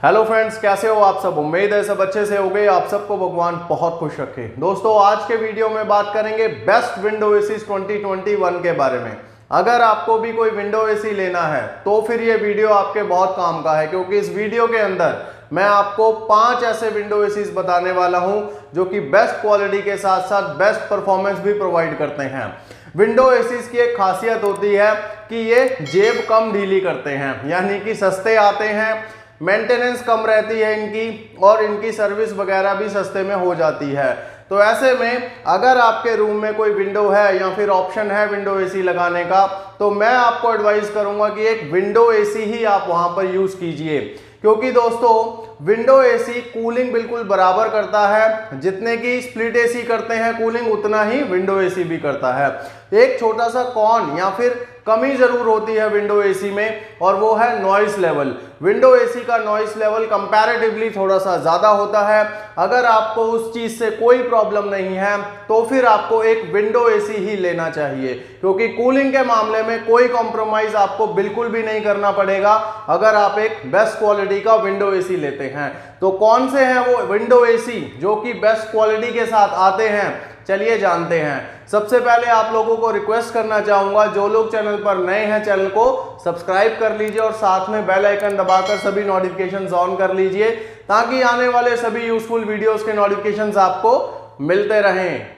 Hello friends, कैसे हो आप सब। उम्मीद है सब अच्छे से हो गए। आप सबको भगवान बहुत खुश रखे। दोस्तों, आज के वीडियो में बात करेंगे बेस्ट विंडो एसीज 2021 के बारे में। अगर आपको भी कोई विंडो एसी लेना है तो फिर ये वीडियो आपके बहुत काम का है, क्योंकि इस वीडियो के अंदर मैं आपको 5 ऐसे विंडो एसीज बताने वाला हूं जो कि बेस्ट क्वालिटी के साथ साथ बेस्ट परफॉर्मेंस भी प्रोवाइड करते हैं। विंडो एसीज की एक खासियत होती है कि ये जेब कम ढीली करते हैं, यानी कि सस्ते आते हैं, मेंटेनेंस कम रहती है इनकी, और इनकी सर्विस वगैरह भी सस्ते में हो जाती है। तो ऐसे में अगर आपके रूम में कोई विंडो है या फिर ऑप्शन है विंडो एसी लगाने का, तो मैं आपको एडवाइस करूंगा कि एक विंडो एसी ही आप वहां पर यूज कीजिए, क्योंकि दोस्तों विंडो एसी कूलिंग बिल्कुल बराबर करता है। जितने की स्प्लिट एसी करते हैं कूलिंग, उतना ही विंडो एसी भी करता है। एक छोटा सा कॉन या फिर कमी जरूर होती है विंडो एसी में, और वो है नॉइस लेवल। विंडो एसी का नॉइस लेवल कंपैरेटिवली थोड़ा सा ज्यादा होता है। अगर आपको उस चीज से कोई प्रॉब्लम नहीं है तो फिर आपको एक विंडो एसी ही लेना चाहिए, क्योंकि कूलिंग के मामले में कोई कॉम्प्रोमाइज आपको बिल्कुल भी नहीं करना पड़ेगा अगर आप एक बेस्ट क्वालिटी का विंडो एसी लेते हैं। तो कौन से हैं वो विंडो एसी जो कि बेस्ट क्वालिटी के साथ आते हैं, चलिए जानते हैं। सबसे पहले आप लोगों को रिक्वेस्ट करना चाहूंगा, जो लोग चैनल पर नए हैं चैनल को सब्सक्राइब कर लीजिए और साथ में बेल आइकन दबाकर सभी नोटिफिकेशंस ऑन कर लीजिए, ताकि आने वाले सभी यूजफुल वीडियोस के नोटिफिकेशंस आपको मिलते रहें।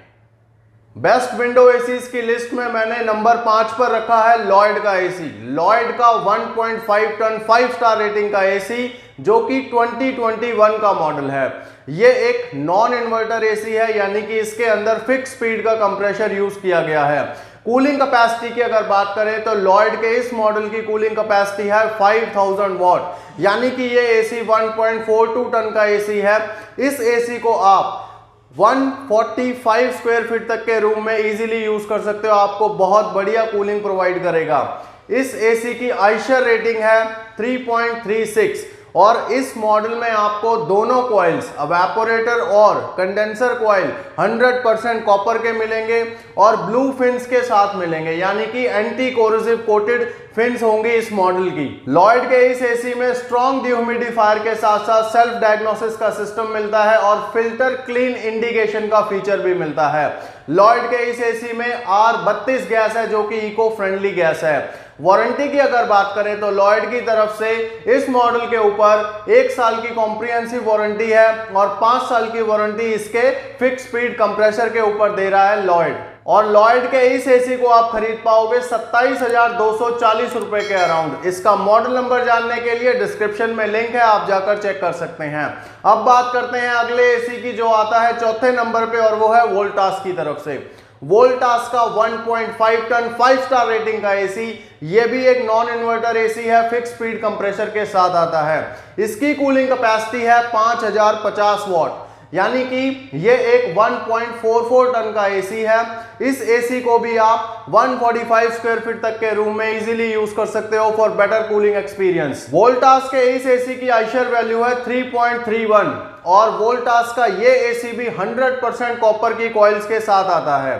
बेस्ट विंडो एसीज की लिस्ट में मैंने नंबर 5 पर रखा है लॉयड का एसी। लॉयड का 1.5 टन 5 स्टार रेटिंग का एसी, जो कि 2021 का मॉडल है। ये एक नॉन इन्वर्टर एसी है, यानी कि इसके अंदर फिक्स स्पीड का कंप्रेशर यूज किया गया है। कूलिंग कैपेसिटी की अगर बात करें तो लॉयड के इस मॉडल की कूलिंग कैपेसिटी है 5000 वॉट, यानी कि ये एसी 1.42 टन का एसी है। इस एसी को आप 145 स्क्वायर फीट तक के रूम में इजीली यूज कर सकते हो। आपको बहुत बढ़िया कूलिंग प्रोवाइड करेगा। इस एसी की आइशर रेटिंग है 3.36, और इस मॉडल में आपको दोनों कॉइल्स, एवापोरेटर और कंडेंसर कॉइल 100% कॉपर के मिलेंगे और ब्लू फिन्स के साथ मिलेंगे, यानी कि एंटी कोरोसिव कोटेड फिन्स होंगी इस मॉडल की। लॉयड के इस एसी में स्ट्रॉन्ग डिह्यूमिडिफायर के साथ साथ सेल्फ डायग्नोसिस का सिस्टम मिलता है और फिल्टर क्लीन इंडिकेशन का फीचर भी मिलता है। लॉयड के इस एसी में R32 गैस है, जो कि इको फ्रेंडली गैस है। वारंटी की अगर बात करें तो लॉयड की तरफ से इस मॉडल के ऊपर 1 साल की कॉम्प्रिहेंसिव वारंटी है और 5 साल की वारंटी इसके फिक्स स्पीड कंप्रेसर के ऊपर दे रहा है लॉयड। और लॉयड के इस एसी को आप खरीद पाओगे 27,240 रुपए के अराउंड। इसका मॉडल नंबर जानने के लिए डिस्क्रिप्शन में लिंक है, आप जाकर चेक कर सकते हैं। अब बात करते हैं अगले एसी की, जो आता है चौथे नंबर पे, और वो है वोल्टास की तरफ से। वोल्टास का 1.5 टन 5 स्टार रेटिंग का एसी, ये भी एक नॉन इन्वर्टर एसी है, फिक्स स्पीड कंप्रेसर के साथ आता है। इसकी कूलिंग कैपेसिटी है 5050 वॉट, यानी कि ये एक 1.44 टन का एसी है। इस एसी को भी आप 145 स्क्वायर फीट तक के रूम में इजीली यूज कर सकते हो for better cooling experience. Voltas के इस एसी की आइशर वैल्यू है 3.31, और वोल्टास का ये एसी भी 100% कॉपर की कॉइल्स के साथ आता है।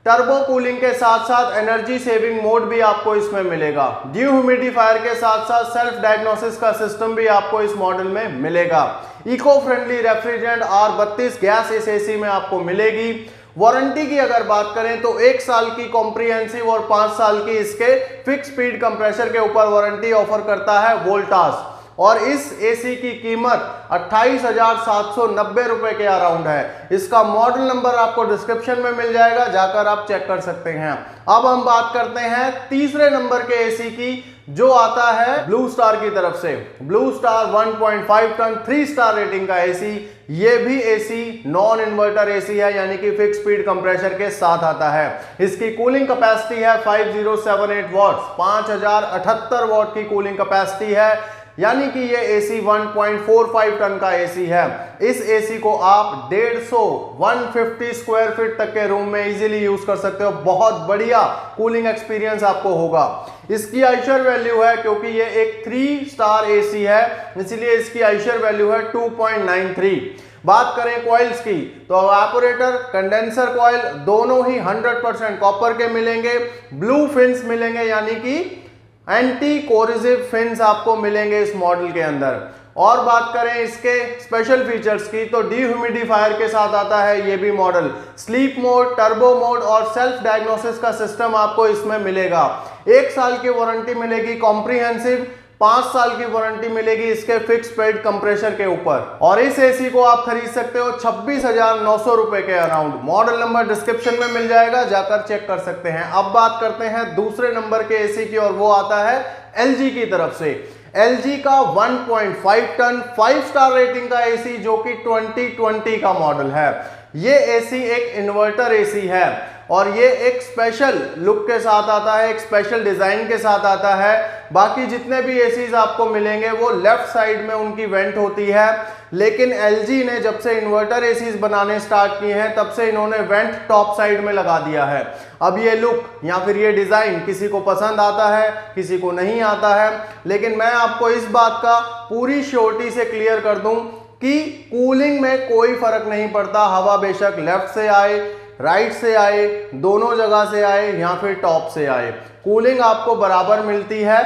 टर्बो कूलिंग के साथ साथ एनर्जी सेविंग मोड भी आपको इसमें मिलेगा। डिह्यूमिडिफायर के साथ साथ सेल्फ डायग्नोसिस का सिस्टम भी आपको इस मॉडल में मिलेगा। Eco friendly refrigerant R32 gas इस एसी में आपको मिलेगी। वारंटी की अगर बात करें तो 1 साल की कॉम्प्रिहेंसिव और 5 साल की इसके फिक्स स्पीड कंप्रेसर के ऊपर वारंटी ऑफर करता है वोल्टास। और इस एसी की कीमत 28,790 रुपए के अराउंड है। इसका मॉडल नंबर आपको डिस्क्रिप्शन में मिल जाएगा, जाकर आप चेक कर सकते हैं। अब हम बात करते हैं तीसरे नंबर के एसी की, जो आता है ब्लू स्टार की तरफ से। Blue Star 1.5 ton 3 star rating का एसी, ये भी एसी नॉन इन्वर्टर एसी है, यानी कि फिक्स स्पीड कंप्रेसर के साथ आता है। इसकी कूलिंग कैपेसिटी है 5078 वॉट्स, 5078 वॉट की कूलिंग कैपेसिटी है, यानी कि ये एसी 1.45 टन का एसी है। इस एसी को आप 150 स्क्वायर फीट तक के रूम में इजीली यूज कर सकते हो। बहुत बढ़िया कूलिंग एक्सपीरियंस आपको होगा। इसकी आइशर वैल्यू है, क्योंकि ये एक 3 स्टार एसी है, इसलिए इसकी आइशर वैल्यू है 2.93। बात करें कॉइल्स की तो एवापोरेटर, कंडेंसर कॉइल दोनों ही 100% कॉपर के मिलेंगे। ब्लू फिन्स मिलेंगे, यानी कि एंटी कोरोसिव फिन्स आपको मिलेंगे इस मॉडल के अंदर। और बात करें इसके स्पेशल फीचर्स की तो डिह्यूमिडिफायर के साथ आता है ये भी model. Sleep mode, turbo mode और सेल्फ डायग्नोसिस का सिस्टम आपको इसमें मिलेगा। 1 साल की वारंटी मिलेगी कॉम्प्रिहेंसिव, 5 साल की वारंटी मिलेगी इसके फिक्स पेड कंप्रेसर के ऊपर। और इस एसी को आप खरीद सकते हो 26,900 रुपए के अराउंड। मॉडल नंबर डिस्क्रिप्शन में मिल जाएगा, जाकर चेक कर सकते हैं। अब बात करते हैं दूसरे नंबर के एसी की और वो आता है LG की तरफ से। LG का 1.5 टन 5 स्टार रेटिंग का एसी जो कि 2020 का मॉडल है। ये एसी एक इन्वर्टर एसी है और ये एक स्पेशल लुक के साथ आता है, एक स्पेशल डिजाइन के साथ आता है। बाकी जितने भी एसीज आपको मिलेंगे वो लेफ्ट साइड में उनकी वेंट होती है, लेकिन LG ने जब से इन्वर्टर एसीज बनाने स्टार्ट किए हैं तब से इन्होंने वेंट टॉप साइड में लगा दिया है। अब ये लुक या फिर ये डिजाइन किसी को पसंद आता है, किसी को नहीं आता है, लेकिन मैं आपको इस बात का पूरी श्योरिटी से क्लियर कर दूं कि कूलिंग में कोई फर्क नहीं पड़ता। हवा बेशक लेफ्ट से आए, राइट से आए, दोनों जगह से आए या फिर टॉप से आए, कूलिंग आपको बराबर मिलती है,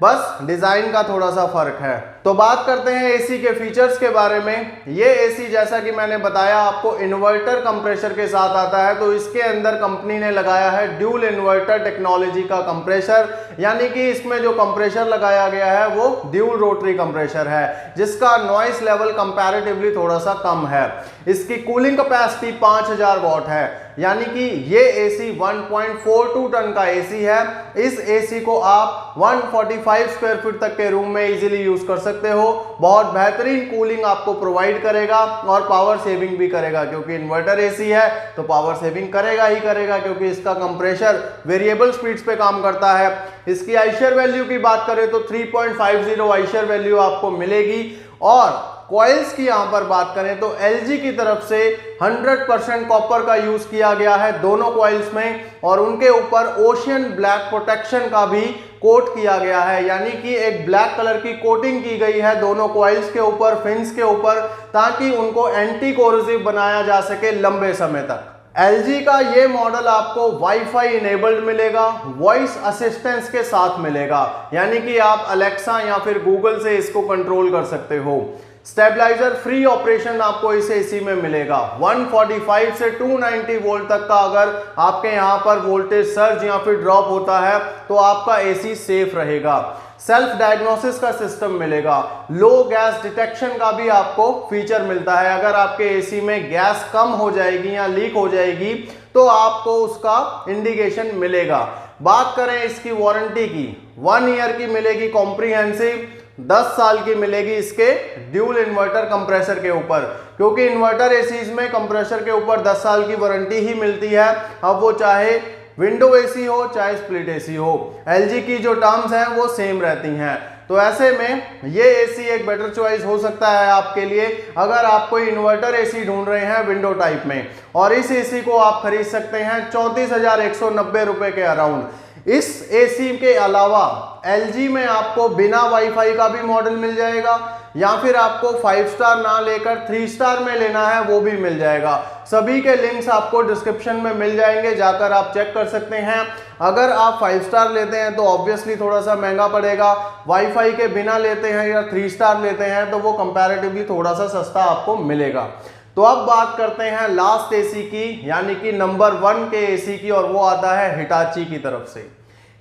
बस डिजाइन का थोड़ा सा फर्क है। तो बात करते हैं एसी के फीचर्स के बारे में। ये एसी जैसा कि मैंने बताया आपको इन्वर्टर कंप्रेसर के साथ आता है, तो इसके अंदर कंपनी ने लगाया है ड्यूल इन्वर्टर टेक्नोलॉजी का कंप्रेसर, यानी कि इसमें जो कंप्रेसर लगाया गया है वो ड्यूल रोटरी कंप्रेसर है, जिसका नॉइस लेवल कंपैरेटिवली थोड़ा सा कम है। इसकी कूलिंग कैपेसिटी 5000 वॉट है, यानी कि ये एसी 1.42 टन का एसी है। इस एसी को आप 145 स्क्वायर फीट तक के रूम में इजीली यूज कर सकते हो। बहुत बेहतरीन कूलिंग आपको प्रोवाइड करेगा और पावर सेविंग भी करेगा, क्योंकि इन्वर्टर एसी है तो पावर सेविंग करेगा ही करेगा, क्योंकि इसका कंप्रेसर वेरिएबल स्पीड्स पे काम करता है। इसकी आइशर वैल्यू की बात करें तो 3.50 आइशर वैल्यू आपको मिलेगी। और कॉइल्स की यहां पर बात करें तो LG की तरफ से 100% कॉपर का यूज किया गया है दोनों कॉइल्स में, और उनके ऊपर ओशियन ब्लैक प्रोटेक्शन का भी कोट किया गया है, यानी कि एक ब्लैक कलर की कोटिंग की गई है दोनों कॉइल्स के ऊपर, फिन्स के ऊपर, ताकि उनको एंटी कोरोसिव बनाया जा सके लंबे समय तक। LG का ये मॉडल आपको वाईफाई इनेबल्ड मिलेगा, वॉइस असिस्टेंस के साथ मिलेगा, यानी कि आप अलेक्सा या फिर गूगल से इसको कंट्रोल कर सकते हो। स्टेबलाइजर फ्री ऑपरेशन आपको इस एसी में मिलेगा। 145 से 290 वोल्ट तक का अगर आपके यहां पर वोल्टेज सर्ज या फिर ड्रॉप होता है तो आपका एसी सेफ रहेगा। सेल्फ डायग्नोसिस का सिस्टम मिलेगा। लो गैस डिटेक्शन का भी आपको फीचर मिलता है। अगर आपके एसी में गैस कम हो जाएगी या लीक हो जाएगी तो आपको उसका इंडिकेशन मिलेगा। बात करें इसकी वारंटी की, 1 ईयर की मिलेगी कॉम्प्रिहेंसिव, 10 साल की मिलेगी इसके ड्यूल इन्वर्टर कंप्रेसर के ऊपर, क्योंकि इन्वर्टर एसीज में कंप्रेसर के ऊपर 10 साल की वारंटी ही मिलती है। अब वो चाहे विंडो एसी हो चाहे स्प्लिट एसी हो, LG की जो टर्म्स हैं वो सेम रहती हैं। तो ऐसे में ये एसी एक बेटर चॉइस हो सकता है आपके लिए, अगर आप कोई इन्वर्टर एसी ढूंढ रहे हैं विंडो टाइप में। और इस एसी को आप खरीद सकते हैं 34,190 रुपए के अराउंड। इस एसी के अलावा LG में आपको बिना वाईफाई का भी मॉडल मिल जाएगा, या फिर आपको 5 स्टार ना लेकर 3 स्टार में लेना है वो भी मिल जाएगा। सभी के लिंक्स आपको डिस्क्रिप्शन में मिल जाएंगे, जाकर आप चेक कर सकते हैं। अगर आप 5 स्टार लेते हैं तो ऑब्वियसली थोड़ा सा महंगा पड़ेगा, वाईफाई के बिना लेते हैं या 3 स्टार लेते हैं तो वो कंपैरेटिवली थोड़ा सा सस्ता आपको मिलेगा। तो अब बात करते हैं लास्ट एसी की, यानी कि नंबर 1 के एसी की, और वो आता है हिटाची की तरफ से।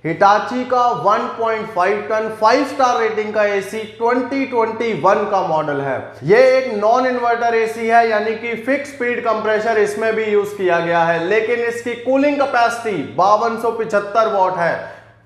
हिटाची का 1.5 टन 5 स्टार रेटिंग का एसी 2021 का मॉडल है। ये एक नॉन इन्वर्टर एसी है, यानी कि फिक्स स्पीड कंप्रेसर इसमें भी यूज किया गया है, लेकिन इसकी कूलिंग कैपेसिटी 5275 वॉट है,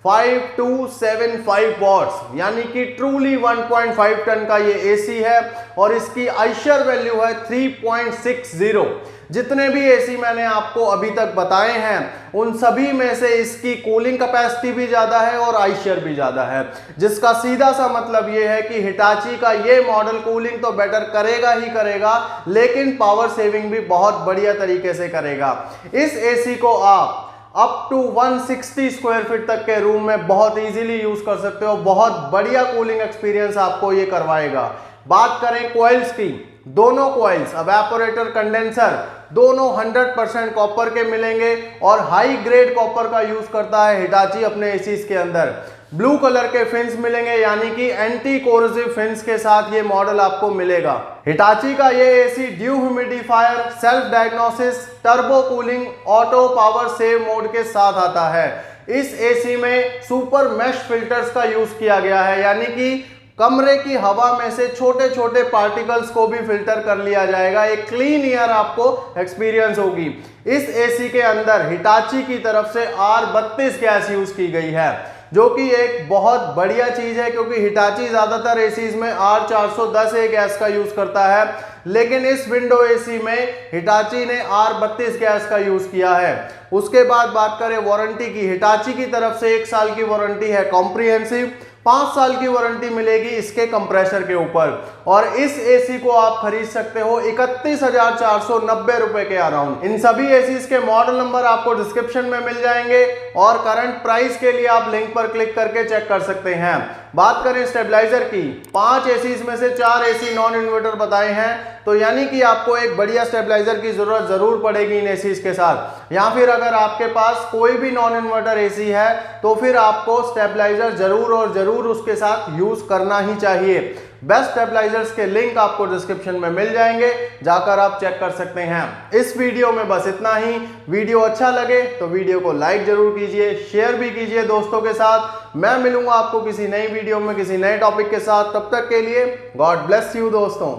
5275 वॉट्स, यानी कि ट्रूली 1.5 टन का ये एसी है। और इसकी आइशर वैल्यू है 3.60। जितने भी एसी मैंने आपको अभी तक बताए हैं उन सभी में से इसकी कूलिंग कैपेसिटी भी ज्यादा है और आइशर भी ज्यादा है, जिसका सीधा सा मतलब ये है कि हिटाची का ये मॉडल कूलिंग तो बेटर करेगा ही करेगा, लेकिन पावर सेविंग भी बहुत बढ़िया तरीके से करेगा। इस एसी को आप अप टू 160 स्क्वायर फीट तक के रूम में बहुत इजीली यूज कर सकते हो। बहुत बढ़िया कूलिंग एक्सपीरियंस आपको ये करवाएगा। बात करें कॉइल्स की, दोनों कॉइल्स एवेपोरेटर कंडेंसर दोनों 100% कॉपर के मिलेंगे और हाई ग्रेड कॉपर का यूज करता है हिटाची अपने एसीज के अंदर। ब्लू कलर के फिन्स मिलेंगे, यानी कि एंटी कोरोसिव फिन्स के साथ ये मॉडल आपको मिलेगा। हिटाची का ये AC due humidifier, self diagnosis, turbo cooling, auto power save mode के साथ आता है। इस एसी में सुपर मैश फिल्टर्स का यूज किया गया है, यानी कि कमरे की हवा में से छोटे छोटे पार्टिकल्स को भी फिल्टर कर लिया जाएगा। एक क्लीन एयर आपको एक्सपीरियंस होगी। इस एसी के अंदर हिटाची की तरफ से R32 गैस यूज की गई है, जो कि एक बहुत बढ़िया चीज है, क्योंकि हिटाची ज्यादातर एसीज में R410A गैस का यूज करता है, लेकिन इस विंडो एसी में हिटाची ने R32 गैस का यूज किया है। उसके बाद बात करें वारंटी की, हिटाची की तरफ से 1 साल की वारंटी है कॉम्प्रिहेंसिव, 5 साल की वारंटी मिलेगी इसके कंप्रेसर के ऊपर। और इस एसी को आप खरीद सकते हो 31,490 रुपए के अराउंड। इन सभी एसीज के मॉडल नंबर आपको डिस्क्रिप्शन में मिल जाएंगे और करंट प्राइस के लिए आप लिंक पर क्लिक करके चेक कर सकते हैं। बात करें स्टेबलाइजर की, 5 एसीज में से 4 एसी नॉन इन्वर्टर बताए हैं, तो यानी कि आपको एक बढ़िया स्टेबलाइजर की जरूरत जरूर पड़ेगी इन एसीज के साथ। या फिर अगर आपके पास कोई भी नॉन इन्वर्टर एसी है तो फिर आपको स्टेबलाइजर जरूर और जरूर उसके साथ यूज करना ही चाहिए। बेस्ट स्टेबलाइजर्स के लिंक आपको डिस्क्रिप्शन में मिल जाएंगे, जाकर आप चेक कर सकते हैं। इस वीडियो में बस इतना ही। वीडियो अच्छा लगे तो वीडियो को लाइक जरूर कीजिए, शेयर भी कीजिए दोस्तों के साथ। मैं मिलूंगा आपको किसी नई वीडियो में किसी नए टॉपिक के साथ। तब तक के लिए गॉड ब्लेस यू दोस्तों।